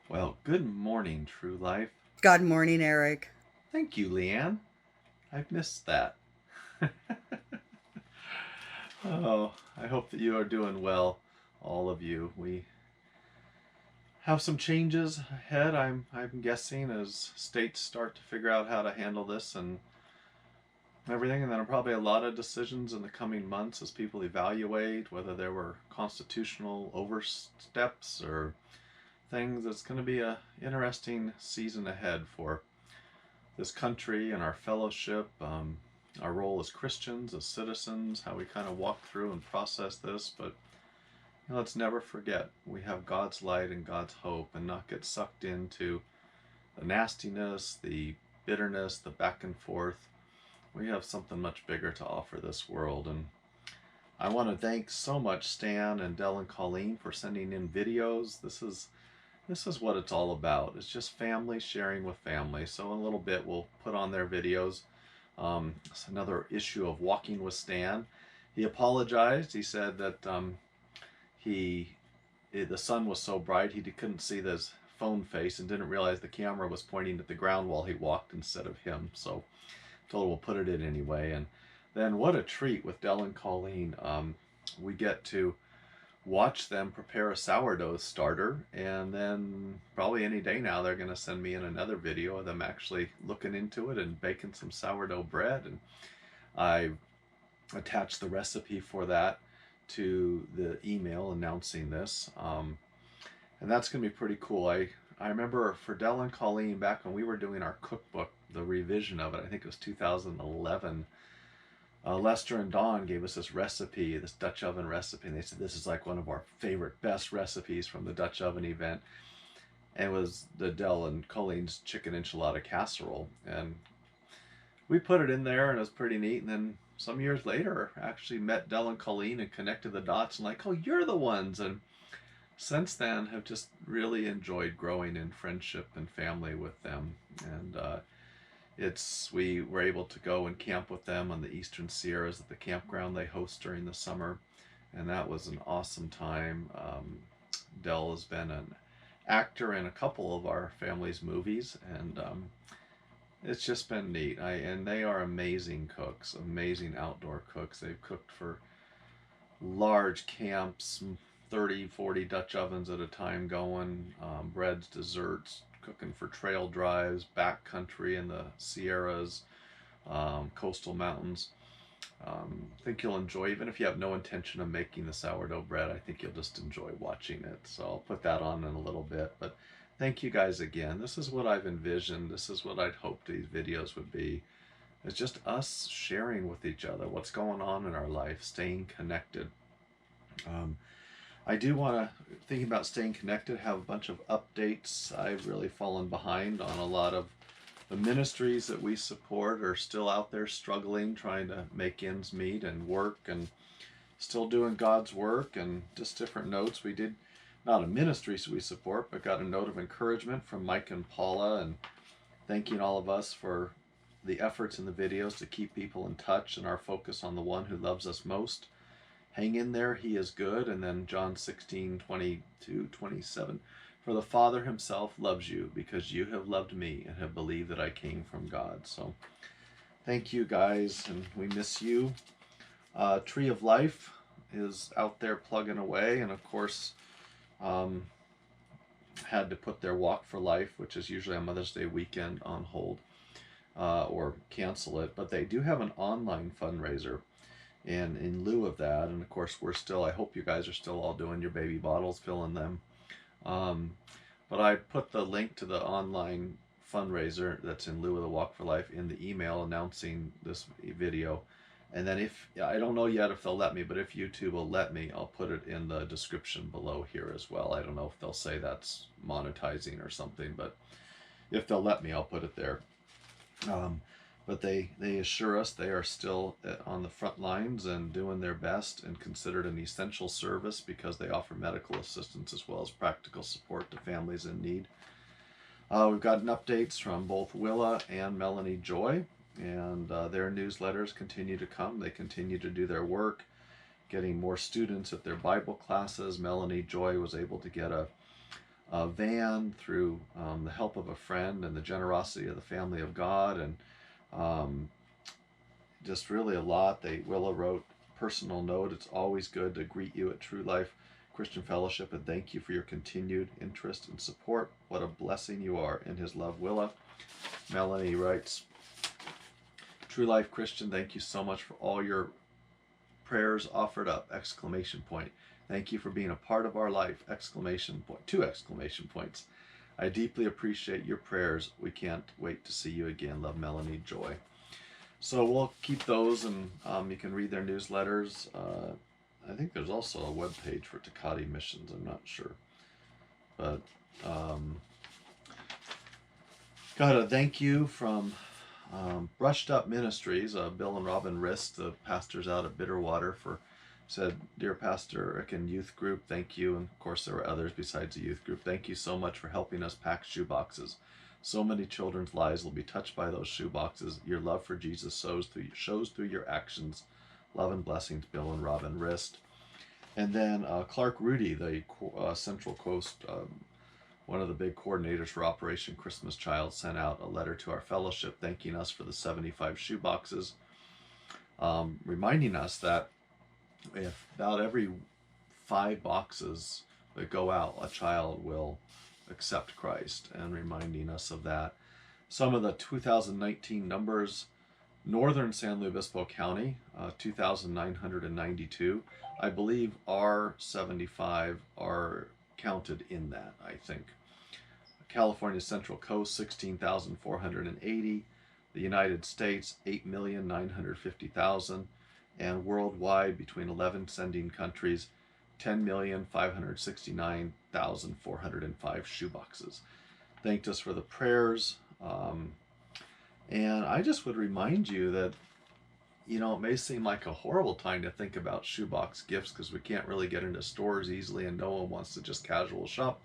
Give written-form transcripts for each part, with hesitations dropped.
Well, good morning, True Life. Good morning, Eric. Thank you, Leanne. I've missed that. Oh, I hope that you are doing well, all of you. We have some changes ahead, I'm guessing, as states start to figure out how to handle this and everything, and then probably a lot of decisions in the coming months as people evaluate whether there were constitutional oversteps or things. It's going to be a interesting season ahead for this country and our fellowship, our role as Christians, as citizens, how we kind of walk through and process this. But let's never forget we have God's light and God's hope, and not get sucked into the nastiness, the bitterness, the back and forth. We have something much bigger to offer this world. And I want to thank so much Stan and Dell and Colleen for sending in videos. This is what it's all about. It's just family sharing with family. So in a little bit, we'll put on their videos. It's another issue of walking with Stan. He apologized. He said that he the sun was so bright he couldn't see his phone face and didn't realize the camera was pointing at the ground while he walked instead of him. So told him we'll put it in anyway. And then what a treat with Dell and Colleen. We get to watch them prepare a sourdough starter, and then probably any day now they're going to send me in another video of them actually looking into it and baking some sourdough bread. And I attached the recipe for that to the email announcing this, and that's going to be pretty cool. I remember for Dell and Colleen, back when we were doing our cookbook, the revision of it, I think it was 2011, Lester and Dawn gave us this recipe, this Dutch oven recipe, and they said this is like one of our favorite, best recipes from the Dutch oven event. And it was the Dell and Colleen's chicken enchilada casserole. And we put it in there, and it was pretty neat. And then some years later, actually met Dell and Colleen and connected the dots, and like, oh, you're the ones. And since then, have just really enjoyed growing in friendship and family with them. And we were able to go and camp with them on the Eastern Sierras at the campground they host during the summer, and that was an awesome time. Dell has been an actor in a couple of our family's movies, and it's just been neat. And they are amazing cooks, amazing outdoor cooks. They've cooked for large camps, 30, 40 Dutch ovens at a time going, breads, desserts, cooking for trail drives, backcountry in the Sierras, coastal mountains. I think you'll enjoy, even if you have no intention of making the sourdough bread, I think you'll just enjoy watching it. So I'll put that on in a little bit. But thank you guys again. This is what I've envisioned. This is what I'd hoped these videos would be. It's just us sharing with each other what's going on in our life, staying connected. Um, I do want to, thinking about staying connected, have a bunch of updates. I've really fallen behind on a lot of the ministries that we support are still out there struggling, trying to make ends meet and work, and still doing God's work. And just different notes. We did, not a ministry we support, but got a note of encouragement from Mike and Paula, and thanking all of us for the efforts in the videos to keep people in touch and our focus on the one who loves us most. Hang in there, he is good. And then John 16:22-27. For the Father himself loves you because you have loved me and have believed that I came from God. So thank you guys, and we miss you. Tree of Life is out there plugging away, and of course um, had to put their Walk for Life, which is usually on Mother's Day weekend, on hold, or cancel it. But they do have an online fundraiser, and in lieu of that, and of course we're still, I hope you guys are still all doing your baby bottles, filling them. um, but I put the link to the online fundraiser that's in lieu of the Walk for Life in the email announcing this video. And then, if I don't know yet if they'll let me, but if YouTube will let me, I'll put it in the description below here as well. I don't know if they'll say that's monetizing or something, but if they'll let me, I'll put it there. Um, but they assure us they are still on the front lines and doing their best, and considered an essential service because they offer medical assistance as well as practical support to families in need. We've gotten updates from both Willa and Melanie Joy, and their newsletters continue to come. They continue to do their work, getting more students at their Bible classes. Melanie Joy was able to get a van through the help of a friend and the generosity of the family of God, and um, just really a lot. Willa wrote personal note. It's always good to greet you at True Life Christian Fellowship and thank you for your continued interest and support. What a blessing you are. In his love, Willa. Melanie writes, True Life Christian, thank you so much for all your prayers offered up! Exclamation point. Thank you for being a part of our life! Exclamation point. 2 exclamation points. I deeply appreciate your prayers. We can't wait to see you again. Love, Melanie. Joy. So we'll keep those, and you can read their newsletters. I think there's also a web page for Takati Missions. I'm not sure, but got a thank you from Brushed Up Ministries. Bill and Robin Rist, the pastors out at Bitterwater, said, Dear Pastor Erick and youth group, thank you. And of course there were others besides the youth group. Thank you so much for helping us pack shoe boxes. So many children's lives will be touched by those shoe boxes. Your love for Jesus shows through your actions. Love and blessings, Bill and Robin Rist. And then Clark Rudy, the Central Coast, one of the big coordinators for Operation Christmas Child, sent out a letter to our fellowship thanking us for the 75 shoe boxes, reminding us that if about every 5 boxes that go out, a child will accept Christ, and reminding us of that. Some of the 2019 numbers: Northern San Luis Obispo County, 2,992. I believe our 75 are counted in that, I think. California Central Coast, 16,480. The United States, 8,950,000. And worldwide, between 11 sending countries, 10,569,405 shoeboxes. Thanked us for the prayers. And I just would remind you that, it may seem like a horrible time to think about shoebox gifts because we can't really get into stores easily and no one wants to just casual shop.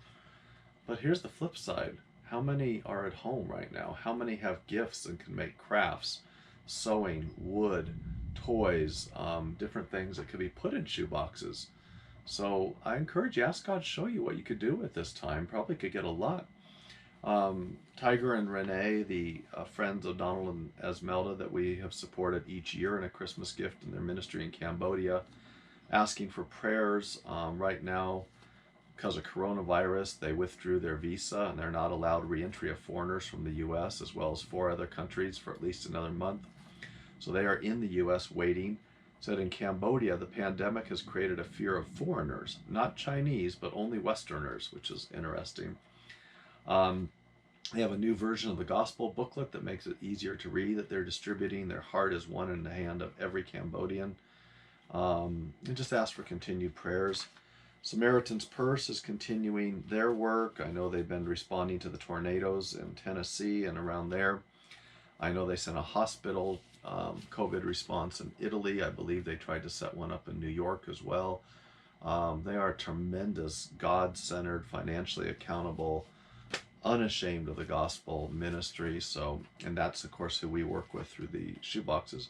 But here's the flip side. How many are at home right now? How many have gifts and can make crafts, sewing, wood, toys, different things that could be put in shoe boxes? So I encourage you, ask God to show you what you could do at this time. Probably could get a lot. Tiger and Renee, the friends of Donald and Esmelda that we have supported each year in a Christmas gift in their ministry in Cambodia, asking for prayers. Right now, because of coronavirus, they withdrew their visa and they're not allowed re-entry of foreigners from the U.S. as well as 4 other countries for at least another month. So they are in the U.S. waiting. Said in Cambodia, the pandemic has created a fear of foreigners, not Chinese, but only Westerners, which is interesting. They have a new version of the gospel booklet that makes it easier to read that they're distributing. Their heart is one in the hand of every Cambodian. And just ask for continued prayers. Samaritan's Purse is continuing their work. I know they've been responding to the tornadoes in Tennessee and around there. I know they sent a hospital COVID response in Italy. I believe they tried to set one up in New York as well. They are tremendous, God-centered, financially accountable, unashamed of the gospel ministry. So, and that's of course who we work with through the shoeboxes.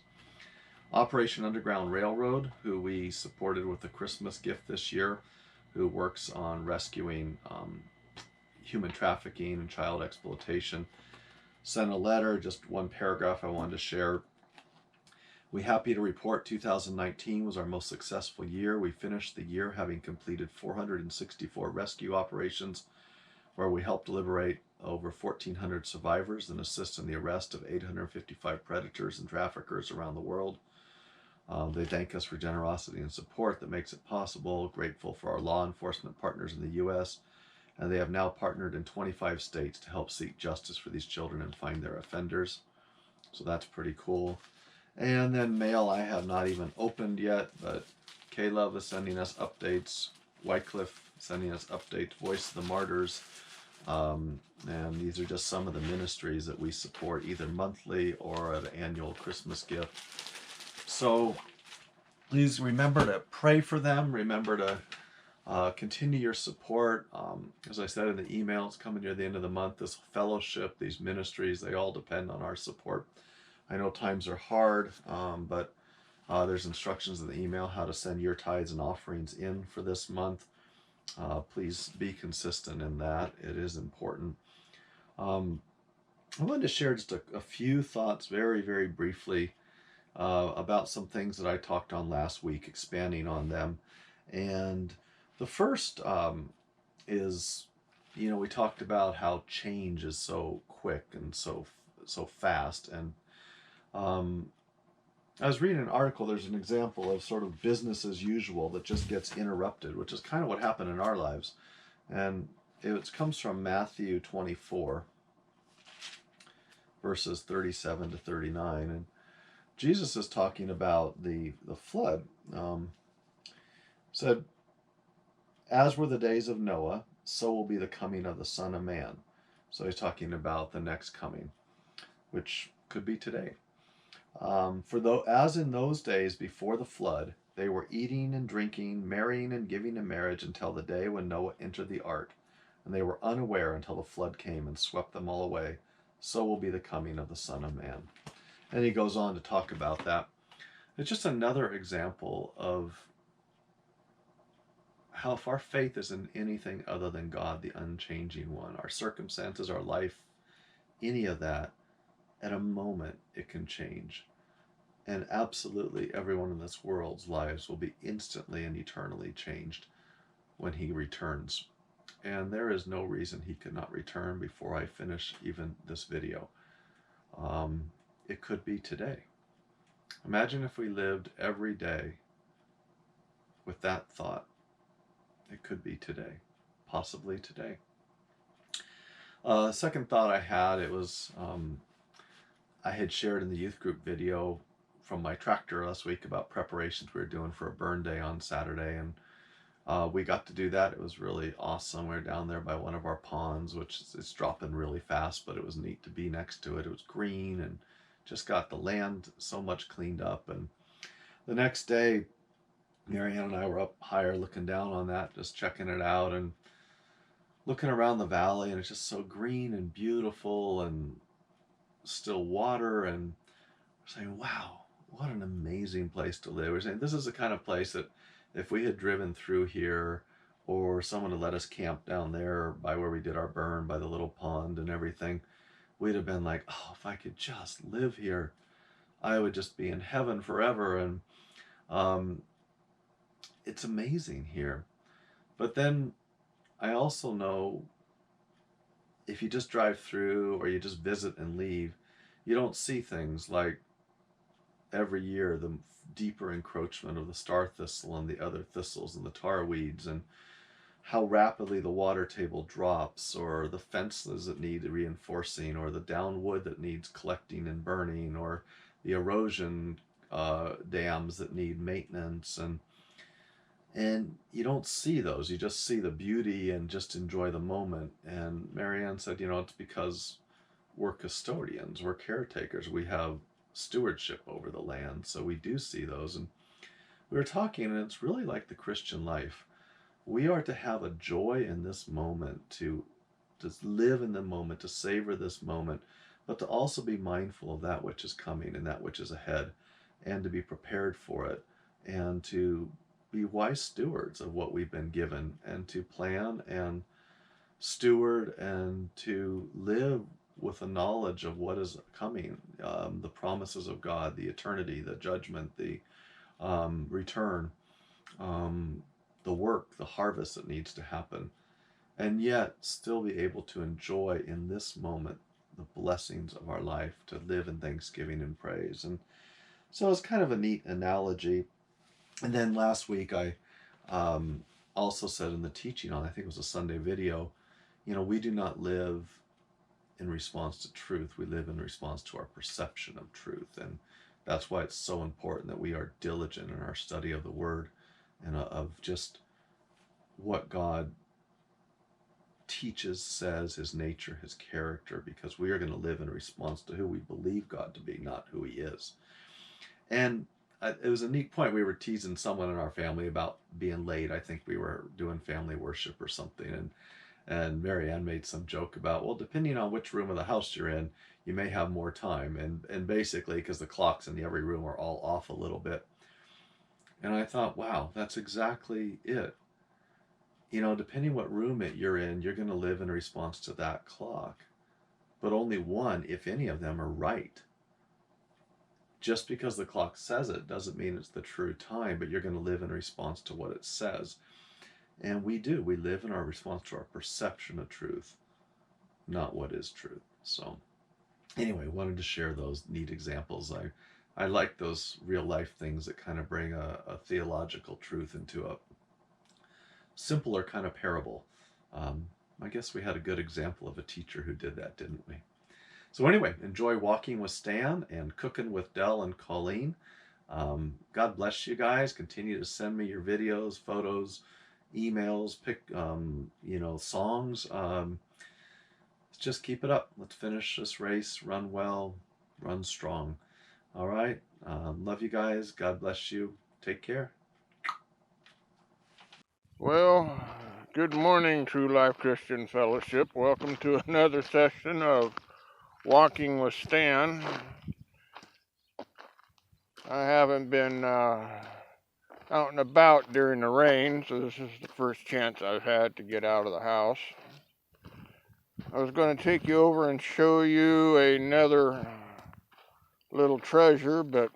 Operation Underground Railroad, who we supported with the Christmas gift this year, who works on rescuing human trafficking and child exploitation, sent a letter, just one paragraph I wanted to share. We're happy to report 2019 was our most successful year. We finished the year having completed 464 rescue operations where we helped liberate over 1,400 survivors and assist in the arrest of 855 predators and traffickers around the world. They thank us for generosity and support that makes it possible. Grateful for our law enforcement partners in the U.S. And they have now partnered in 25 states to help seek justice for these children and find their offenders. So that's pretty cool. And then mail I have not even opened yet, but Caleb is sending us updates. Wycliffe sending us updates. Voice of the Martyrs. And these are just some of the ministries that we support either monthly or at an annual Christmas gift. So please remember to pray for them. Remember to continue your support. As I said in the email, it's coming near the end of the month. This fellowship, these ministries, they all depend on our support. I know times are hard, but there's instructions in the email how to send your tithes and offerings in for this month. Please be consistent in that. It is important. Um, I wanted to share just a few thoughts very, very briefly about some things that I talked on last week, expanding on them. And the first is, we talked about how change is so quick and so fast. And um, I was reading an article. There's an example of sort of business as usual that just gets interrupted, which is kind of what happened in our lives. And it comes from Matthew 24, verses 37 to 39. And Jesus is talking about the flood. Said, as were the days of Noah, so will be the coming of the Son of Man. So he's talking about the next coming, which could be today. For though, as in those days before the flood, they were eating and drinking, marrying and giving in marriage until the day when Noah entered the ark, and they were unaware until the flood came and swept them all away. So will be the coming of the Son of Man. And he goes on to talk about that. It's just another example of how if our faith is in anything other than God, the unchanging one, our circumstances, our life, any of that, at a moment it can change. And absolutely everyone in this world's lives will be instantly and eternally changed when he returns. And there is no reason he could not return before I finish even this video. It could be today. Imagine if we lived every day with that thought. It could be today, possibly today. Second thought I had, it was I had shared in the youth group video from my tractor last week about preparations we were doing for a burn day on Saturday, and we got to do that. It was really awesome. We were down there by one of our ponds, which is dropping really fast, but it was neat to be next to it. It was green and just got the land so much cleaned up. And the next day, Marianne and I were up higher looking down on that, just checking it out and looking around the valley, and it's just so green and beautiful and still water, and we're saying, wow, what an amazing place to live. We're saying this is the kind of place that if we had driven through here, or someone had let us camp down there by where we did our burn by the little pond and everything, we'd have been like, oh, if I could just live here, I would just be in heaven forever. And it's amazing here. But then I also know if you just drive through or you just visit and leave, you don't see things like every year the deeper encroachment of the star thistle and the other thistles and the tar weeds, and how rapidly the water table drops, or the fences that need reinforcing, or the down wood that needs collecting and burning, or the erosion dams that need maintenance. And you don't see those. You just see the beauty and just enjoy the moment. And Marianne said, it's because we're custodians, we're caretakers, we have stewardship over the land, so we do see those. And we were talking, and it's really like the Christian life. We are to have a joy in this moment, to live in the moment, to savor this moment, but to also be mindful of that which is coming and that which is ahead, and to be prepared for it, and to be wise stewards of what we've been given, and to plan and steward and to live with a knowledge of what is coming, the promises of God, the eternity, the judgment, the return, the work, the harvest that needs to happen, and yet still be able to enjoy in this moment the blessings of our life, to live in thanksgiving and praise. And so it's kind of a neat analogy. And then last week I also said in the teaching on, I think it was a Sunday video, we do not live in response to truth. We live in response to our perception of truth. And that's why it's so important that we are diligent in our study of the Word and of just what God teaches, says, His nature, His character, because we are going to live in response to who we believe God to be, not who He is. And it was a neat point. We were teasing someone in our family about being late. I think we were doing family worship or something, and Marianne made some joke about, well, depending on which room of the house you're in, you may have more time, and basically because the clocks in every room are all off a little bit. And I thought, wow, that's exactly it. depending what room you're in, you're going to live in response to that clock. But only one, if any of them, are right. Just because the clock says it doesn't mean it's the true time, but you're going to live in response to what it says. And we do. We live in our response to our perception of truth, not what is truth. So anyway, wanted to share those neat examples. I like those real life things that kind of bring a theological truth into a simpler kind of parable. I guess we had a good example of a teacher who did that, didn't we? So anyway, enjoy walking with Stan and cooking with Dell and Colleen. God bless you guys. Continue to send me your videos, photos, emails, pick, songs. Just keep it up. Let's finish this race. Run well, run strong. All right. Love you guys. God bless you. Take care. Well, good morning, True Life Christian Fellowship. Welcome to another session of Walking with Stan. I haven't been out and about during the rain, so this is the first chance I've had to get out of the house. I was going to take you over and show you another little treasure, but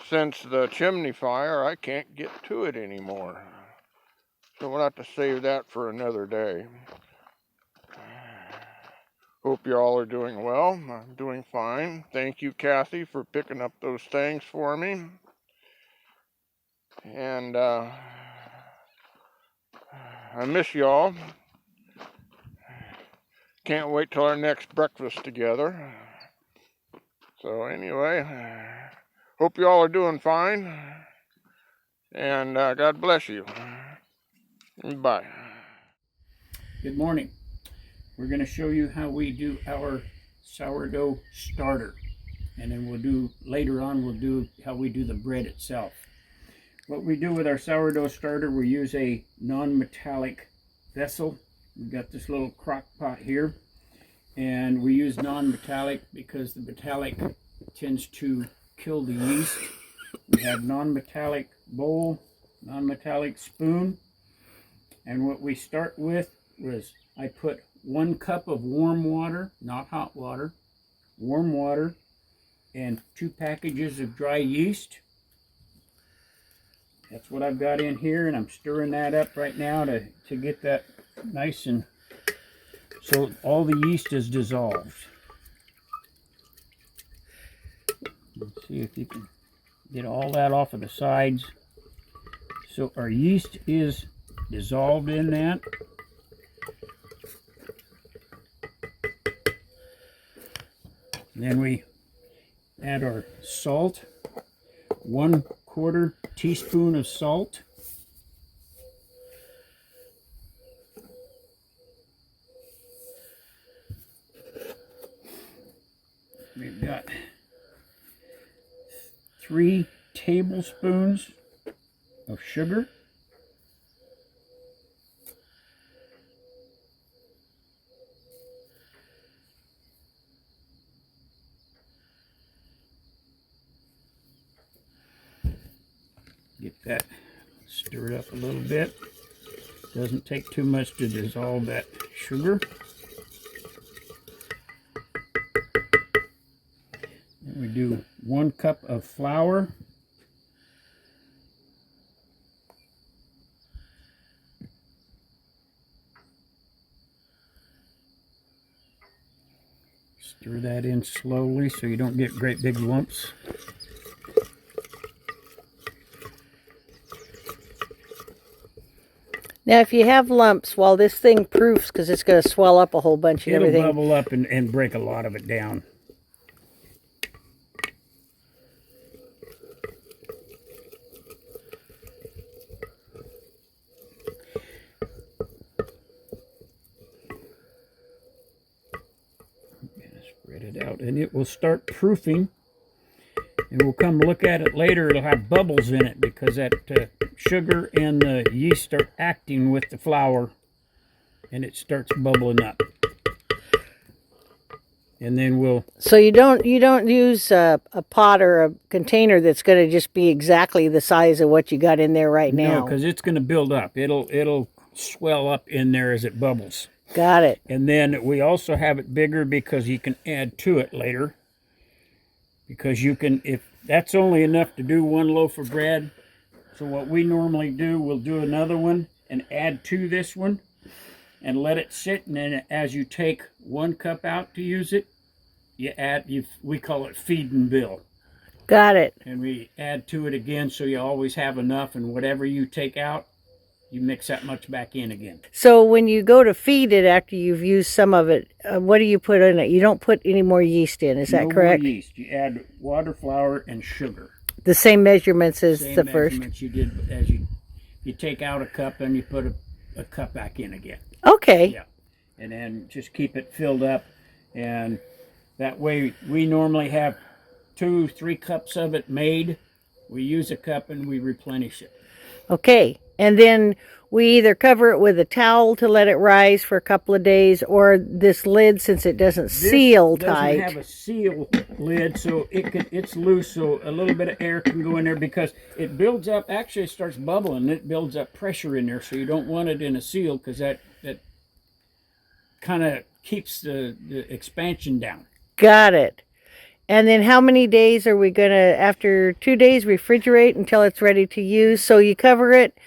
since the chimney fire, I can't get to it anymore. So we'll have to save that for another day. Hope you all are doing well. I'm doing fine. Thank you, Kathy, for picking up those things for me. And I miss y'all. Can't wait till our next breakfast together. So anyway, hope you all are doing fine. And God bless you. Bye. Good morning. We're going to show you how we do our sourdough starter. And then later on we'll do how we do the bread itself. What we do with our sourdough starter, we use a non-metallic vessel. We've got this little crock pot here. And we use non-metallic because the metallic tends to kill the yeast. We have non-metallic bowl, non-metallic spoon. And what we start with was I put 1 cup of warm water, not hot water, warm water, and 2 packages of dry yeast. That's what I've got in here, and I'm stirring that up right now to get that nice and so all the yeast is dissolved. Let's see if you can get all that off of the sides. So our yeast is dissolved in that. Then we add our salt, 1/4 teaspoon of salt. We've got 3 tablespoons of sugar. Get that stirred up a little bit. Doesn't take too much to dissolve that sugar. Then we do 1 cup of flour. Stir that in slowly so you don't get great big lumps. Now, if you have lumps, while this thing proofs, because it's going to swell up a whole bunch and everything. It'll bubble up and break a lot of it down. Spread it out, and it will start proofing. And we'll come look at it later. It'll have bubbles in it because that sugar and the yeast are acting with the flour, and it starts bubbling up. and then we'll. So you don't use a pot or a container that's going to just be exactly the size of what you got in there right now. No, because it's going to build up. It'll swell up in there as it bubbles. Got it. And then we also have it bigger because you can add to it later. Because you can, if that's only enough to do one loaf of bread. So what we normally do, we'll do another one and add to this one and let it sit. And then as you take 1 cup out to use it, we call it feed and bill. Got it. And we add to it again, so you always have enough, and whatever you take out, you mix that much back in again. So when you go to feed it after you've used some of it, what do you put in it? You don't put any more yeast in, is that correct? No more yeast. You add water, flour, and sugar. The same measurements as the first? Measurements you did as you take out a cup and you put a cup back in again. Okay. Yeah. And then just keep it filled up, and that way we normally have 2-3 cups of it made. We use a cup and we replenish it. Okay. And then we either cover it with a towel to let it rise for a couple of days, or this lid, since it doesn't seal tight. It doesn't have a seal lid, so it's loose, so a little bit of air can go in there because it builds up. Actually, it starts bubbling. It builds up pressure in there, so you don't want it in a seal because that kind of keeps the expansion down. Got it. And then how many days are we going to, after 2 days, refrigerate until it's ready to use? So you cover it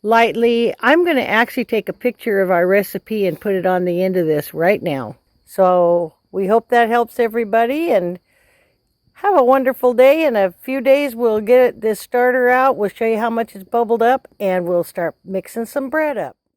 lightly. I'm going to actually take a picture of our recipe and put it on the end of this right now. So we hope that helps everybody, and have a wonderful day. In a few days, we'll get this starter out. We'll show you how much it's bubbled up, and we'll start mixing some bread up.